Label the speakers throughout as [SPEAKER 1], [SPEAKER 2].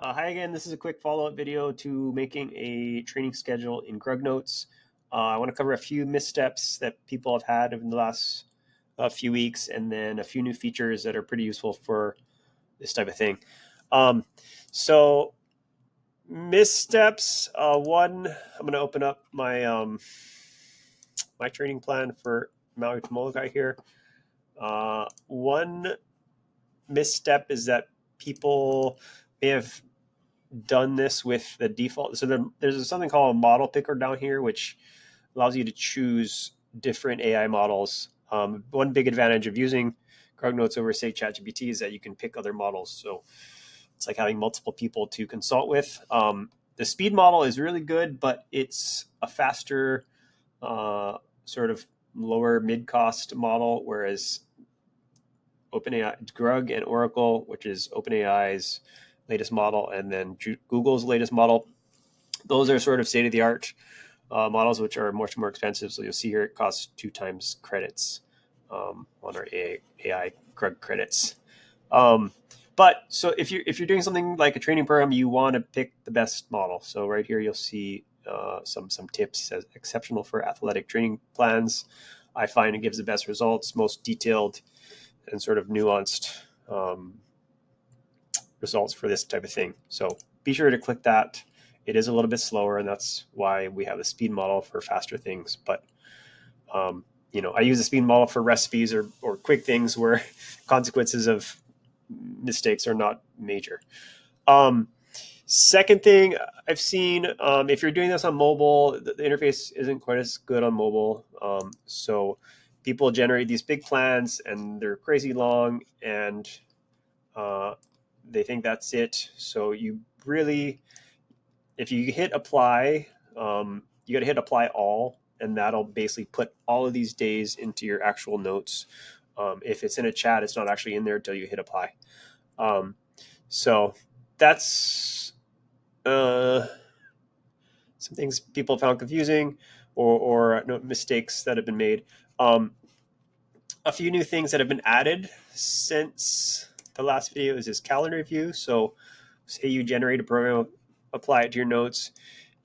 [SPEAKER 1] Hi again, this is a quick follow-up video to making a training schedule in Grug Notes. I want to cover a few missteps that people have had in the last few weeks, and then a few new features that are pretty useful for this type of thing. Um, so missteps, one, I'm going to open up my training plan for Maui to Molokai here. One misstep is that people may have done this with the default. So there's something called a model picker down here, which allows you to choose different AI models. One big advantage of using Grug Notes over, say, ChatGPT is that you can pick other models. So it's like having multiple people to consult with. The speed model is really good, but it's a faster, sort of lower mid-cost model, whereas OpenAI, Grug and Oracle, which is OpenAI's latest model, and then Google's latest model. Those are sort of state of the art models, which are much more expensive. So you'll see here it costs 2 times credits on our AI Grug credits. But so if you're doing something like a training program, you want to pick the best model. So right here you'll see some tips as exceptional for athletic training plans. I find it gives the best results, most detailed and sort of nuanced results for this type of thing. So be sure to click that. It is a little bit slower, and that's why we have the speed model for faster things. But I use the speed model for recipes or quick things where consequences of mistakes are not major. Second thing I've seen, if you're doing this on mobile, the interface isn't quite as good on mobile. So people generate these big plans, and they're crazy long, and they think that's it. So you really, if you hit apply, you got to hit apply all, and that'll basically put all of these days into your actual notes. If it's in a chat, it's not actually in there until you hit apply. So that's some things people found confusing or mistakes that have been made. A few new things that have been added since the last video is this calendar view. So say you generate a program, apply it to your notes,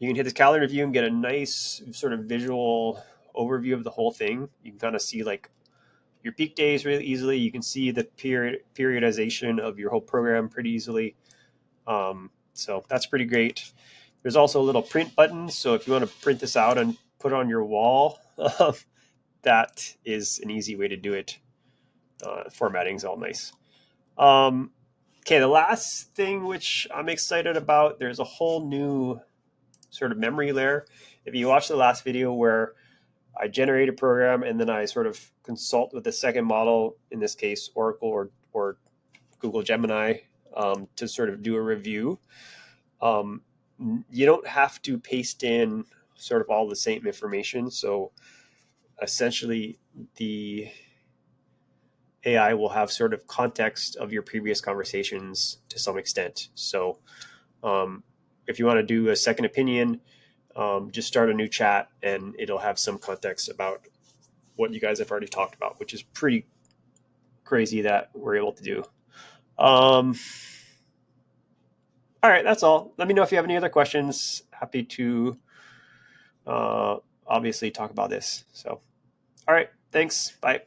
[SPEAKER 1] you can hit this calendar view and get a nice sort of visual overview of the whole thing. You can kind of see like your peak days really easily. You can see the periodization of your whole program pretty easily. So that's pretty great. There's also a little print button. So if you want to print this out and put it on your wall, that is an easy way to do it. Formatting is all nice. Okay, the last thing which I'm excited about, there's a whole new sort of memory layer. If you watch the last video where I generate a program and then I sort of consult with the second model, in this case Oracle or Google Gemini, to sort of do a review, you don't have to paste in sort of all the same information. So essentially the AI will have sort of context of your previous conversations to some extent. So if you want to do a second opinion, just start a new chat and it'll have some context about what you guys have already talked about, which is pretty crazy that we're able to do. All right, that's all. Let me know if you have any other questions. Happy to obviously talk about this. So, all right, thanks. Bye.